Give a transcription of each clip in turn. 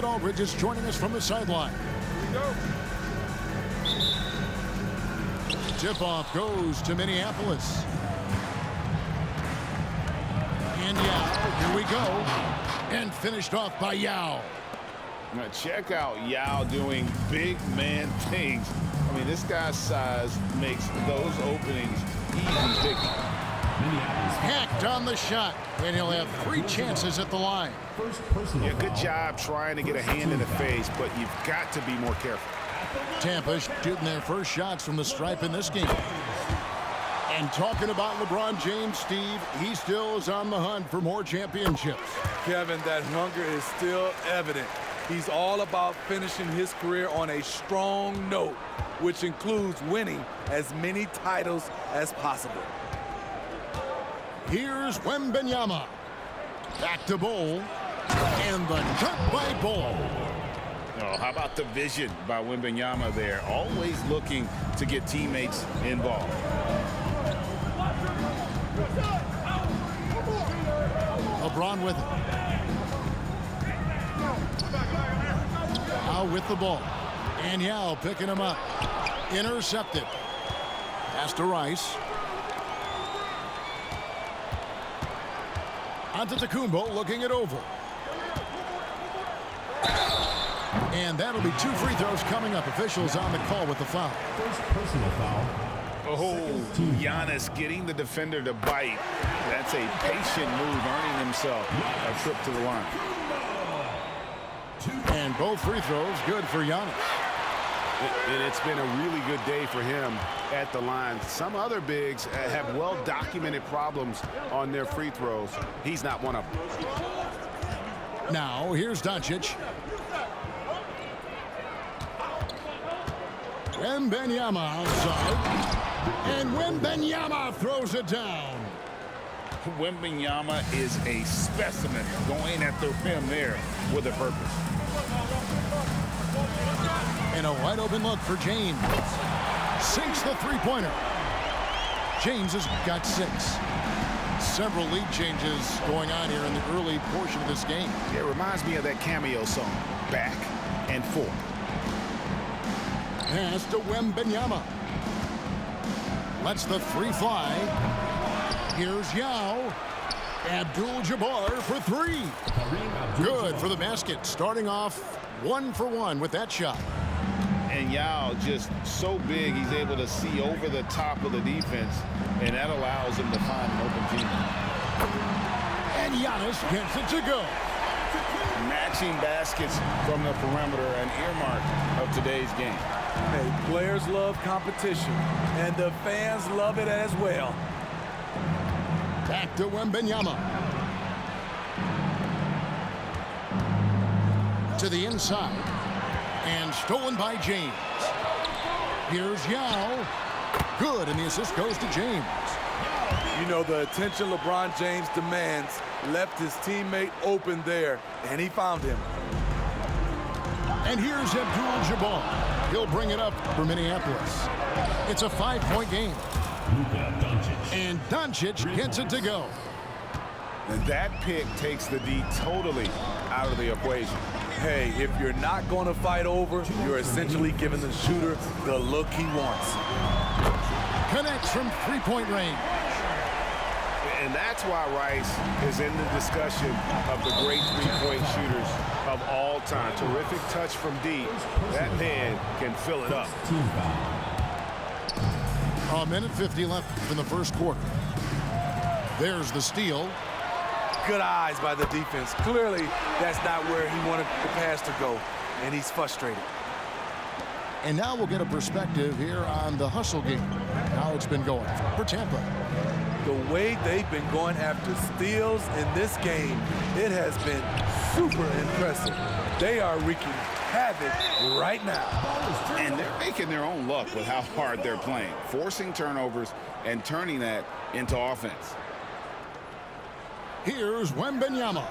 Aldridge is joining us from the sideline. Tip-off goes to Minneapolis. And Yao, here we go. And finished off by Yao. Now check out Yao doing big man things. I mean, this guy's size makes those openings easy picking. Hacked on the shot, and he'll have 3 chances at the line. Yeah, good job trying to get a hand in the face, but you've got to be more careful. Tampa shooting their first shots from the stripe in this game. And talking about LeBron James, Steve, he still is on the hunt for more championships. Kevin, that hunger is still evident. He's all about finishing his career on a strong note, which includes winning as many titles as possible. Here's Wembanyama. Back to Bol. And the dunk by Bol. Oh, how about the vision by Wembanyama there? Always looking to get teammates involved. LeBron with it. Yao with the ball. And Yao picking him up. Intercepted. Pass to Rice. Antetokounmpo looking it over. And that'll be 2 free throws coming up. Officials on the call with the foul. First personal foul. Oh, Giannis getting the defender to bite. That's a patient move, earning himself a trip to the line. And both free throws good for Giannis. And it's been a really good day for him at the line. Some other bigs have well-documented problems on their free throws. He's not one of them. Now, here's Doncic. Wembanyama outside. And Wembanyama throws it down. Wembanyama is a specimen going at the rim there with a purpose. And a wide open look for James. Sinks the three-pointer. James has got 6. Several lead changes going on here in the early portion of this game. It reminds me of that cameo song, Back and Forth. Pass to Wembanyama. Lets the 3 fly. Here's Yao. Abdul-Jabbar for 3. Good for the basket. Starting off 1 for 1 with that shot. And Yao just so big, he's able to see over the top of the defense, and that allows him to find an open team. And Giannis gets it to go. Matching baskets from the perimeter, an earmark of today's game. Hey, players love competition, and the fans love it as well. Back to Wembanyama. To the inside. And stolen by James. Here's Yao. Good, and the assist goes to James. You know, the attention LeBron James demands left his teammate open there, and he found him. And here's Abdul-Jabbar. He'll bring it up for Minneapolis. It's a 5-point game. And Doncic gets it to go. And that pick takes the D totally out of the equation. Hey, if you're not going to fight over, you're essentially giving the shooter the look he wants. Connects from 3-point range. And that's why Rice is in the discussion of the great 3-point shooters of all time. Terrific touch from D. That man can fill it up. A minute 50 left in the first quarter. There's the steal. Good eyes by the defense. Clearly, that's not where he wanted the pass to go, and he's frustrated. And now we'll get a perspective here on the hustle game, how it's been going for Tampa. The way they've been going after steals in this game, it has been super impressive. They are wreaking havoc right now. And they're making their own luck with how hard they're playing, forcing turnovers and turning that into offense. Here's Wembanyama.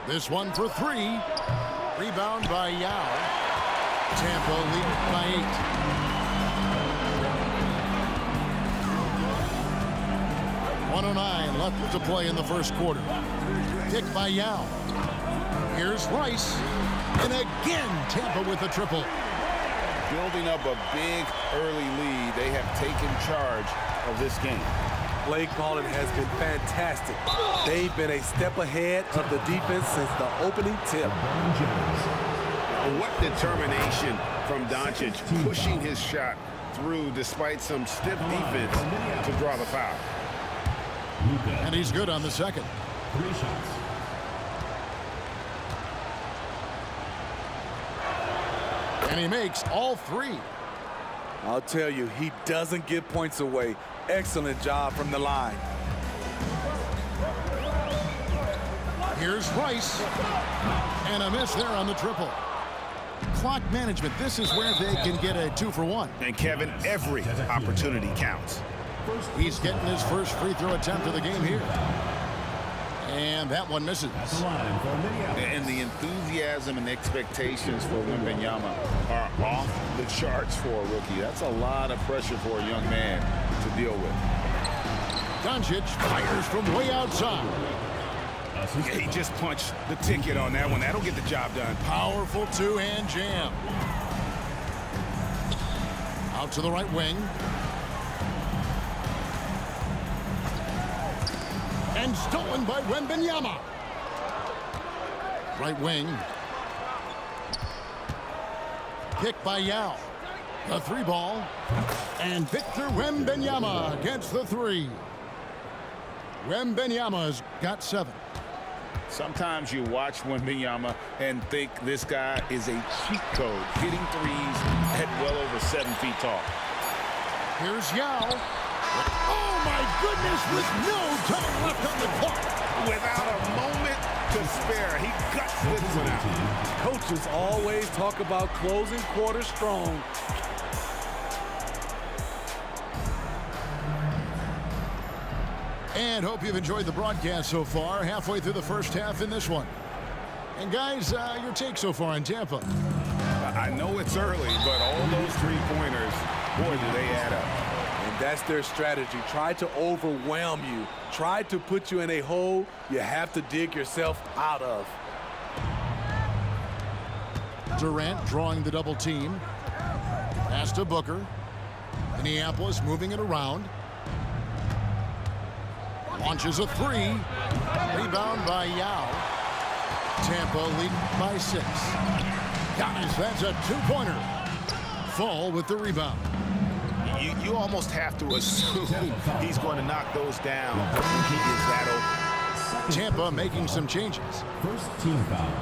This one for 3. Rebound by Yao. Tampa leading by 8. 1:09 left to play in the first quarter. Pick by Yao. Here's Rice. And again, Tampa with a triple. Building up a big early lead, they have taken charge of this game. Play calling has been fantastic. They've been a step ahead of the defense since the opening tip. What determination from Doncic, pushing his shot through despite some stiff defense to draw the foul. And he's good on the second. 3 shots. And he makes all 3. I'll tell you, he doesn't give points away. Excellent job from the line. Here's Rice. And a miss there on the triple. Clock management, this is where they can get a 2-for-1. And Kevin, every opportunity counts. He's getting his first free throw attempt of the game here. And that one misses. And the enthusiasm and expectations for Wembanyama are off the charts for a rookie. That's a lot of pressure for a young man to deal with. Doncic fires from way outside. Yeah, he just punched the ticket on that one. That'll get the job done. Powerful two-hand jam. Out to the right wing. And stolen by Wembanyama. Right wing. Picked by Yao. The 3 ball. And Victor Wembanyama gets the 3. Wembanyama's got 7. Sometimes you watch Wembanyama and think this guy is a cheat code, hitting threes at well over 7 feet tall. Here's Yao. Oh, my goodness, with no time left on the clock. Without a moment to spare, he guts this one out. Coaches always talk about closing quarters strong. And hope you've enjoyed the broadcast so far. Halfway through the first half in this one. And guys, your take so far in Tampa? I know it's early, but all those 3-pointers, boy, do they add up. And that's their strategy. Try to overwhelm you. Try to put you in a hole you have to dig yourself out of. Durant drawing the double team. Pass to Booker. Minneapolis moving it around. Launches a 3. Rebound by Yao. Tampa leading by 6. Giannis, that's a 2-pointer. Fall with the rebound. You almost have to assume he's going to knock those down. He is that open. Tampa making some changes. First team foul.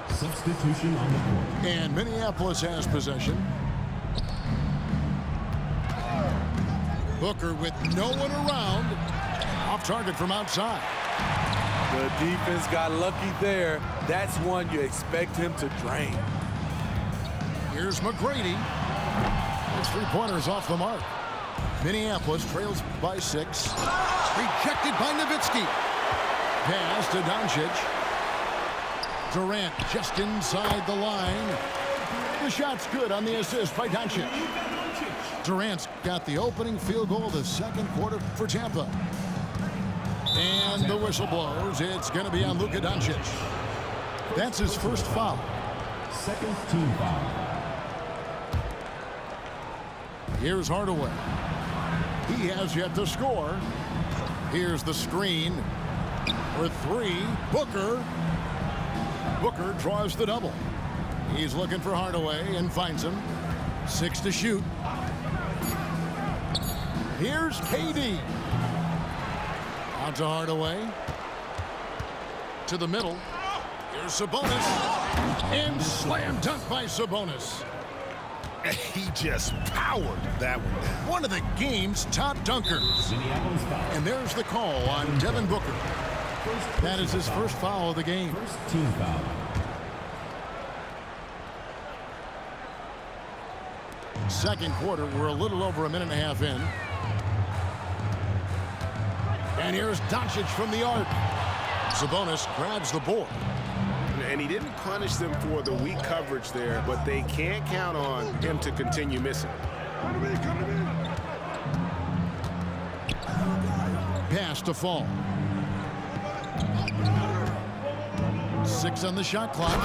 Substitution on the court. And Minneapolis has possession. Booker with no one around. Off target from outside. The defense got lucky there. That's one you expect him to drain. Here's McGrady. His 3-pointer is off the mark. Minneapolis trails by 6. Rejected by Nowitzki. Pass to Doncic. Durant just inside the line. The shot's good on the assist by Doncic. Durant's got the opening field goal of the second quarter for Tampa. And the whistle blows. It's going to be on Luka Doncic. That's his first foul. Second team foul. Here's Hardaway. He has yet to score. Here's the screen for 3. Booker. Booker draws the double. He's looking for Hardaway and finds him. 6 to shoot. Here's KD. Out to Hardaway. To the middle. Here's Sabonis. And slam dunk by Sabonis. He just powered that one. One of the game's top dunkers. Minneapolis foul. And there's the call on Devin Booker. That is his first foul of the game. First team foul. Second quarter, we're a little over a minute and a half in. And here's Doncic from the arc. Sabonis grabs the board. And he didn't punish them for the weak coverage there, but they can't count on him to continue missing. Pass to Fall. 6 on the shot clock.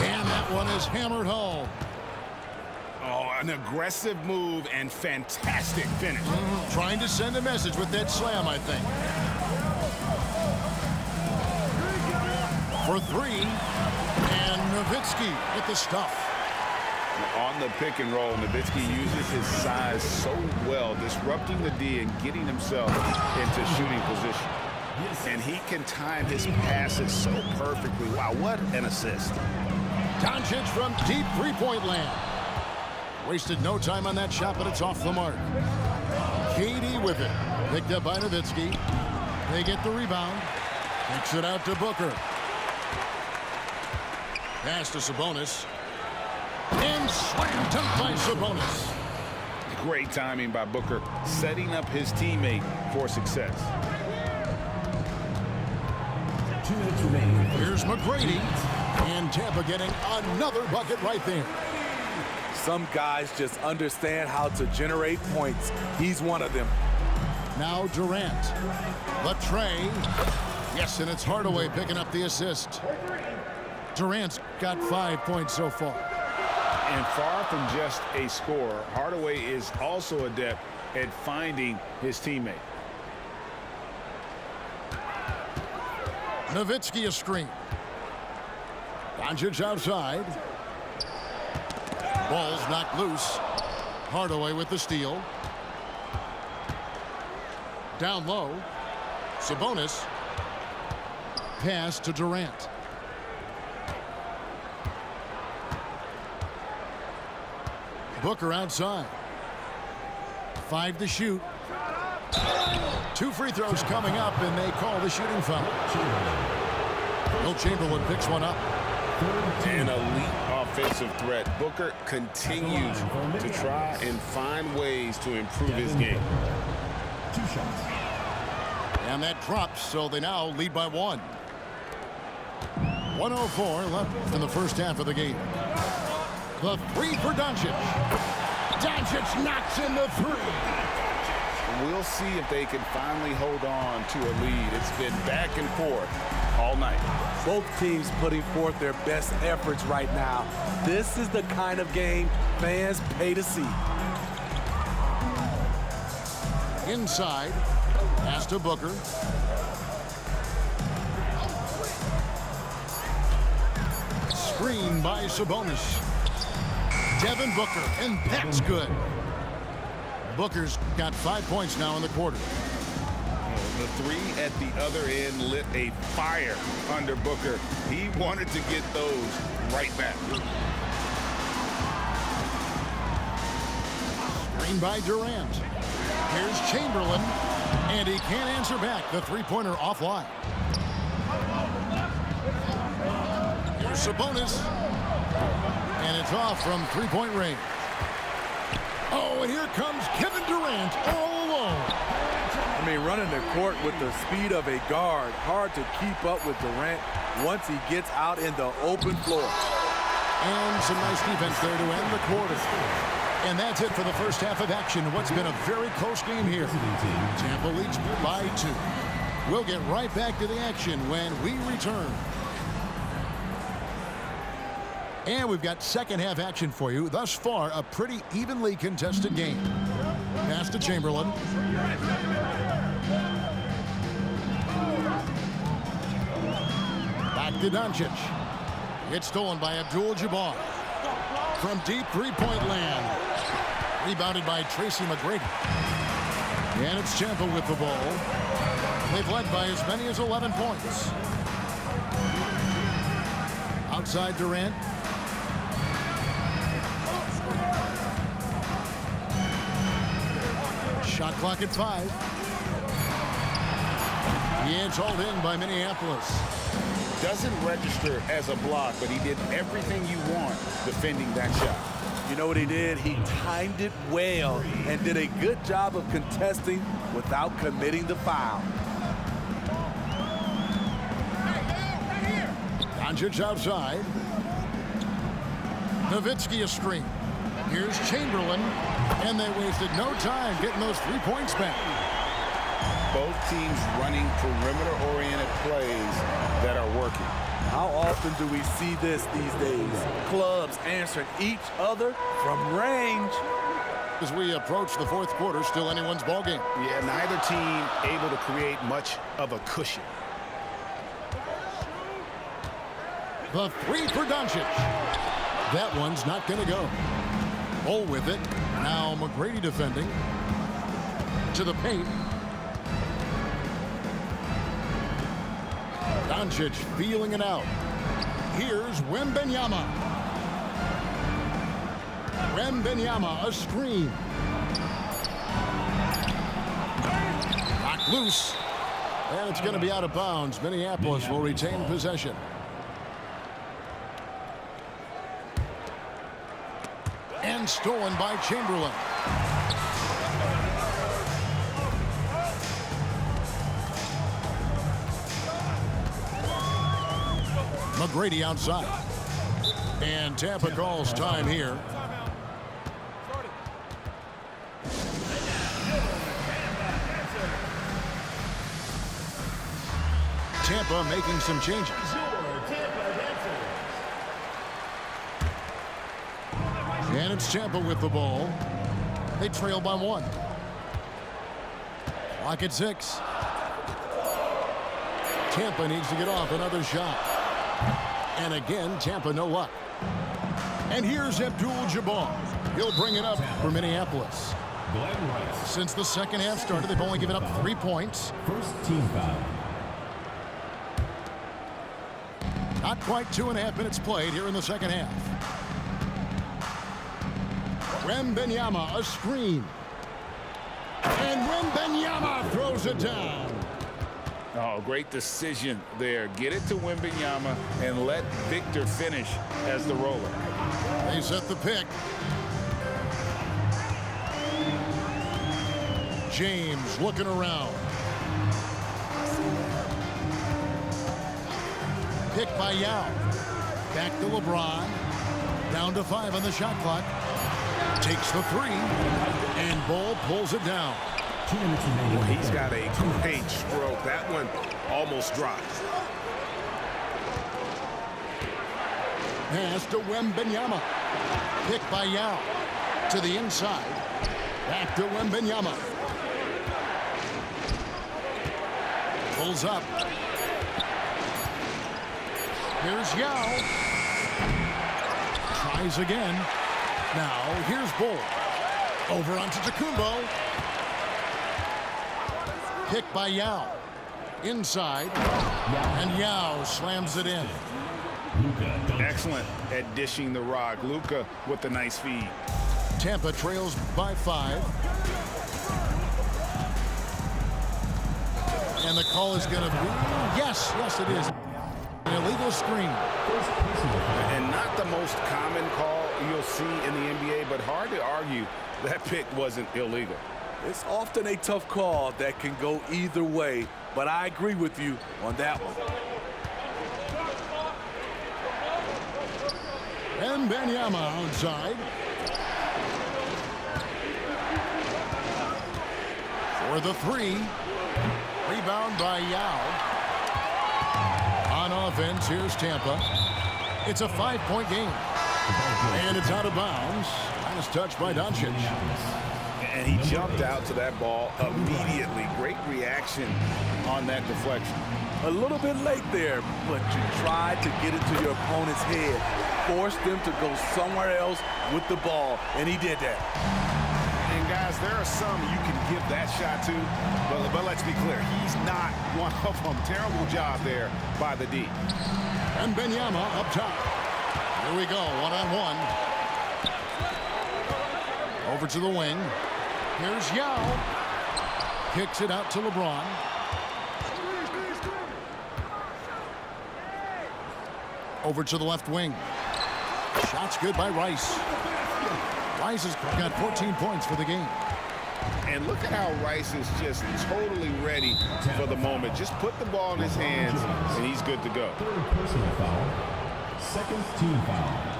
And that one is hammered home. Oh, an aggressive move and fantastic finish. Trying to send a message with that slam, I think. For 3. And Nowitzki with the stuff. On the pick and roll, Nowitzki uses his size so well, disrupting the D and getting himself into shooting position. And he can time his passes so perfectly. Wow, what an assist. Doncic from deep three-point land. Wasted no time on that shot, but it's off the mark. KD with it. Picked up by Nowitzki. They get the rebound. Kicks it out to Booker. Pass to Sabonis. And slam dunked by Sabonis. Great timing by Booker, setting up his teammate for success. 2 minutes remaining. Here's McGrady. And Tampa getting another bucket right there. Some guys just understand how to generate points. He's one of them. Now Durant. Latrey. Yes, and it's Hardaway picking up the assist. Durant's got 5 points so far. And far from just a scorer, Hardaway is also adept at finding his teammate. Nowitzki a screen. Doncic outside. Ball's knocked loose. Hardaway with the steal. Down low. Sabonis. Pass to Durant. Booker outside. 5 to shoot. 2 free throws coming up, and they call the shooting foul. Will Chamberlain picks one up. An elite offensive threat. Booker continues to try and find ways to improve his game. 2 shots. And that drops, so they now lead by 1. 1:04 left in the first half of the game. The 3 for Doncic. Doncic knocks in the 3. We'll see if they can finally hold on to a lead. It's been back and forth all night. Both teams putting forth their best efforts right now. This is the kind of game fans pay to see. Inside. Pass to Booker. Screen by Sabonis. Devin Booker, and that's good. Booker's got 5 points now in the quarter. The 3 at the other end lit a fire under Booker. He wanted to get those right back. Screen by Durant. Here's Chamberlain, and he can't answer back. The three-pointer offline. Here's Sabonis. And it's off from three-point range. Oh, and here comes Kevin Durant all alone. I mean, running the court with the speed of a guard. Hard to keep up with Durant once he gets out in the open floor. And some nice defense there to end the quarter. And that's it for the first half of action. What's been a very close game here. Tampa leads by 2. We'll get right back to the action when we return. And we've got second half action for you. Thus far, a pretty evenly contested game. Pass to Chamberlain. Back to Doncic. It's stolen by Abdul-Jabbar. From deep three-point land. Rebounded by Tracy McGrady. And it's Tampa with the ball. They've led by as many as 11 points. Outside Durant. Shot clock at 5. It's hauled in by Minneapolis. Doesn't register as a block, but he did everything you want defending that shot. You know what he did? He timed it well and did a good job of contesting without committing the foul. Doncic outside. Nowitzki a screen. Here's Chamberlain, and they wasted no time getting those 3 points back. Both teams running perimeter-oriented plays that are working. How often do we see this these days? Clubs answering each other from range. As we approach the fourth quarter, still anyone's ballgame. Yeah, neither team able to create much of a cushion. The three for Doncic. That one's not going to go. Bull with it. Now McGrady defending. To the paint. Doncic feeling it out. Here's Wembanyama. Wembanyama, a screen. Knocked loose. And it's going to be out of bounds. Minneapolis will retain possession. And stolen by Chamberlain. McGrady outside. And Tampa calls time here. Tampa making some changes. And it's Tampa with the ball. They trail by 1. Clock at 6. Tampa needs to get off another shot. And again, Tampa no luck. And here's Abdul-Jabbar. He'll bring it up for Minneapolis. Since the second half started, they've only given up 3 points. First team foul. Not quite 2.5 minutes played here in the second half. Wembanyama, a screen. And Wembanyama throws it down. Oh, great decision there. Get it to Wembanyama and let Victor finish as the roller. They set the pick. James looking around. Pick by Yao. Back to LeBron. Down to 5 on the shot clock. Takes the 3. And Ball pulls it down. 2 minutes remaining. He's got a great stroke. That one almost dropped. Pass to Wembanyama. Pick by Yao. To the inside. Back to Wembanyama. Pulls up. Here's Yao. Tries again. Now, here's Bull. Over onto Tacumbo. Pick by Yao. Inside. And Yao slams it in. Excellent at dishing the rock. Luka with the nice feed. Tampa trails by 5. And the call is going to be, yes, it is. An illegal screen. And not the most common call you'll see in the NBA, but hard to argue that pick wasn't illegal. It's often a tough call that can go either way, but I agree with you on that one. And Wembanyama outside. For the 3. Rebound by Yao. On offense, here's Tampa. It's a 5-point game. And it's out of bounds. Last touch by Doncic. And he jumped out to that ball immediately. Great reaction on that deflection. A little bit late there, but you tried to get it to your opponent's head. Forced them to go somewhere else with the ball, and he did that. And guys, there are some you can give that shot to, but let's be clear, he's not one of them. Terrible job there by the D. And Wembanyama up top. Here we go, 1-on-1. Over to the wing. Here's Yao. Kicks it out to LeBron. Over to the left wing. Shot's good by Rice. Rice has got 14 points for the game. And look at how Rice is just totally ready for the moment. Just put the ball in his hands, and he's good to go. Third personal foul. Second team foul.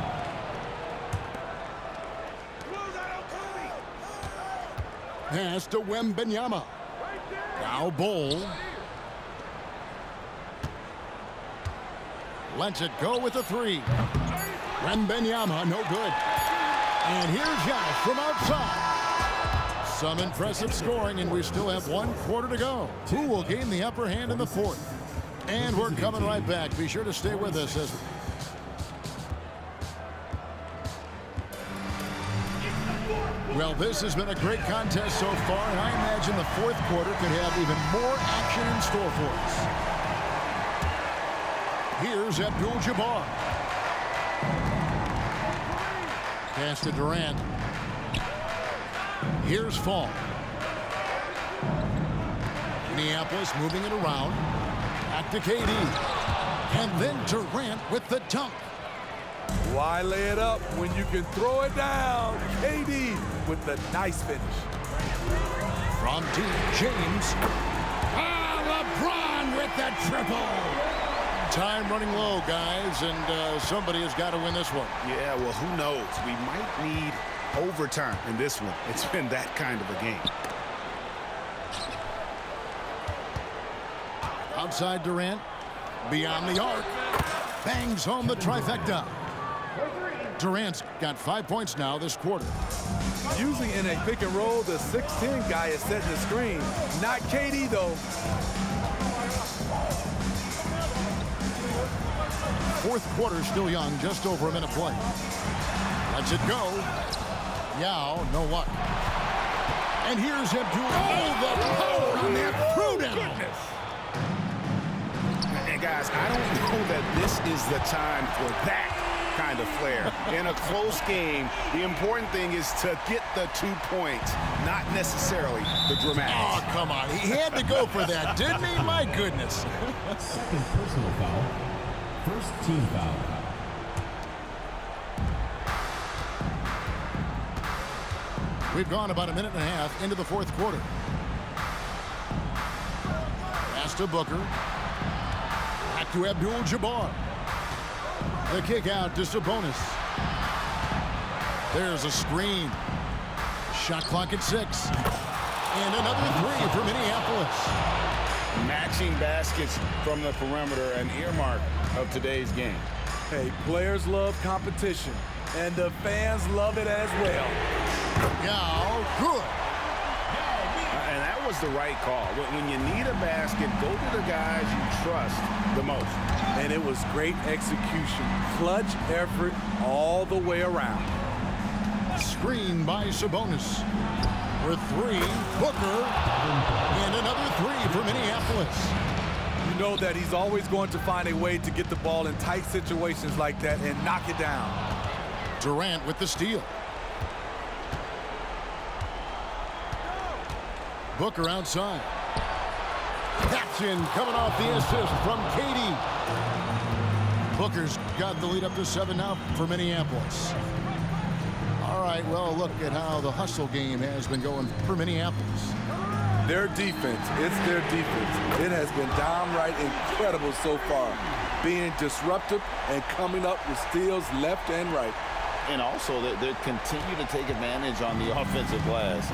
Pass to Wembanyama. Now Bull. Lets it go with a three. Wembanyama, no good. And here's Giannis from outside. Some impressive scoring, and we still have 1 quarter to go. Who will gain the upper hand in the fourth? And we're coming right back. Be sure to stay with us as well, this has been a great contest so far, and I imagine the fourth quarter could have even more action in store for us. Here's Abdul-Jabbar. Pass to Durant. Here's Fall. Minneapolis moving it around. Back to KD. And then Durant with the dunk. Why lay it up when you can throw it down? KD with the nice finish. From deep, James. LeBron with the triple. Time running low, guys, and somebody has got to win this one. Yeah, well, who knows? We might need overtime in this one. It's been that kind of a game. Outside Durant. Beyond the arc. Bangs home the trifecta. Durant's got 5 points now this quarter. Usually in a pick and roll, the 6'10 guy is setting the screen. Not KD, though. Fourth quarter still young, just over a minute play. Lets it go. Yao, no luck. And here's Abdul. Oh, the power on that throwdown. And guys, I don't know that this is the time for that kind of flair. In a close game, the important thing is to get the 2 points, not necessarily the dramatics. Oh, come on. He had to go for that, didn't he? My goodness. Second personal foul. First team foul. We've gone about a minute and a half into the fourth quarter. Pass to Booker. Back to Abdul-Jabbar. The kick out to Sabonis. There's a screen. Shot clock at 6. And another three for Minneapolis. Matching baskets from the perimeter, an earmark of today's game. Hey, players love competition, and the fans love it as well. Now, good. And that was the right call. When you need a basket, go to the guys you trust the most. And it was great execution. Clutch effort all the way around. Screen by Sabonis. For three, Booker. And another three for Minneapolis. You know that he's always going to find a way to get the ball in tight situations like that and knock it down. Durant with the steal. Booker outside. Jackson coming off the assist from KD. Booker's got the lead up to 7 now for Minneapolis. All right, well, look at how the hustle game has been going for Minneapolis. Their defense, it's their defense. It has been downright incredible so far, being disruptive and coming up with steals left and right. And also, they continue to take advantage on the offensive glass.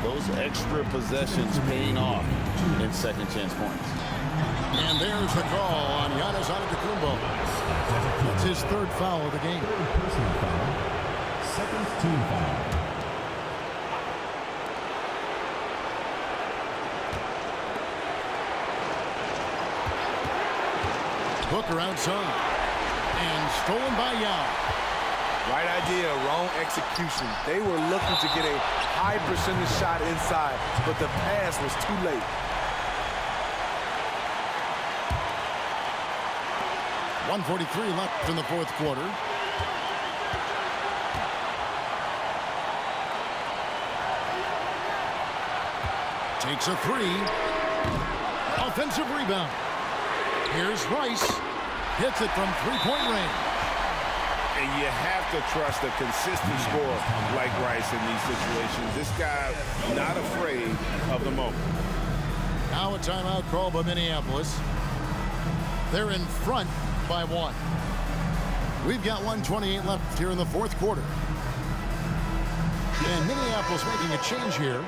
Those extra possessions paying off in second chance points. And there's the call on Giannis Antetokounmpo. That's his third foul of the game. Third personal foul. Second team foul. Booker outside. And stolen by Yao. Right idea, wrong execution. They were looking to get a high percentage shot inside, but the pass was too late. .143 left in the fourth quarter. Takes a three. Offensive rebound. Here's Rice. Hits it from three-point range. And you have to trust a consistent scorer like Rice in these situations. This guy not afraid of the moment. Now a timeout called by Minneapolis. They're in front by 1. We've got 1:28 left here in the fourth quarter. And Minneapolis making a change here.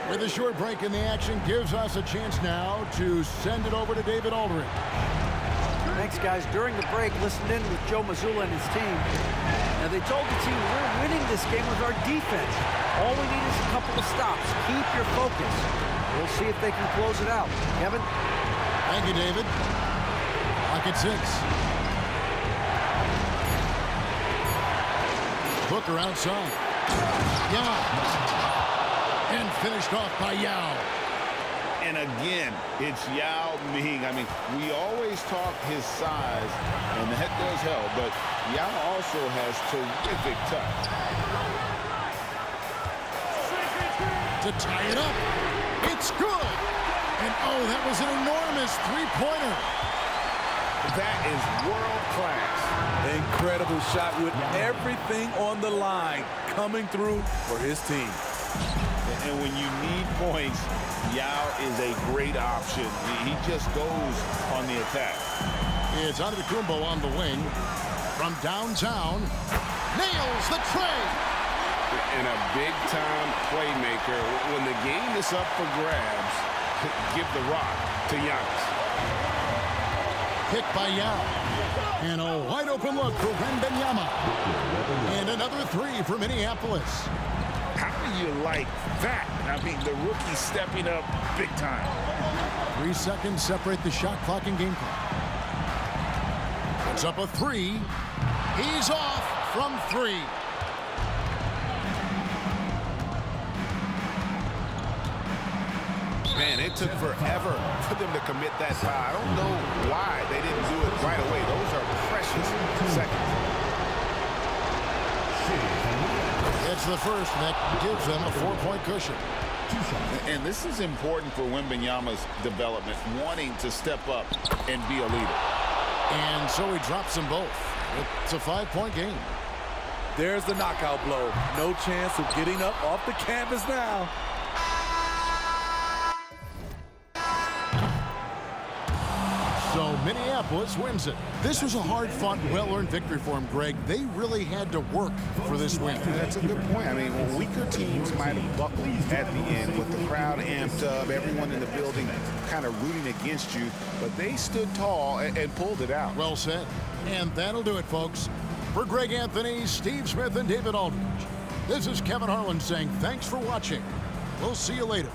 With a short break in the action, gives us a chance now to send it over to David Aldridge. And Thanks, guys. During the break, listened in with Joe Mazzulla and his team. Now, they told the team, we're winning this game with our defense. All we need is a couple of stops. Keep your focus. We'll see if they can close it out. Kevin? Thank you, David. Clock at 6. Booker outside. Yao. And finished off by Yao. And again, it's Yao Ming. I mean, we always talk his size, and that does help, but Yao also has terrific touch. To tie it up. It's good. And oh, that was an enormous three-pointer. That is world class. Incredible shot with everything on the line coming through for his team. And when you need points, Yao is a great option. He just goes on the attack. It's Antetokounmpo on the wing. From downtown. Nails the tray. And a big-time playmaker. When the game is up for grabs, give the rock to Giannis. Picked by Yao. And a wide-open look for Wembanyama. And another three for Minneapolis. How do you like that? I mean, the rookie stepping up big time. 3 seconds separate the shot clock and game clock. Puts up a three. He's off from 3. Man, it took forever for them to commit that foul. I don't know why they didn't do it right away. Those are precious seconds. It's the first, and that gives them a 4-point cushion. And this is important for Wembanyama's development, wanting to step up and be a leader. And so he drops them both. It's a 5-point game. There's the knockout blow. No chance of getting up off the canvas now. So Minneapolis wins it. This was a hard-fought, well-earned victory for them, Greg. They really had to work for this win. That's a good point. I mean, weaker teams might have buckled at the end with the crowd amped up, everyone in the building kind of rooting against you, but they stood tall and pulled it out. Well said. And that'll do it, folks. For Greg Anthony, Steve Smith, and David Aldridge, this is Kevin Harlan saying thanks for watching. We'll see you later.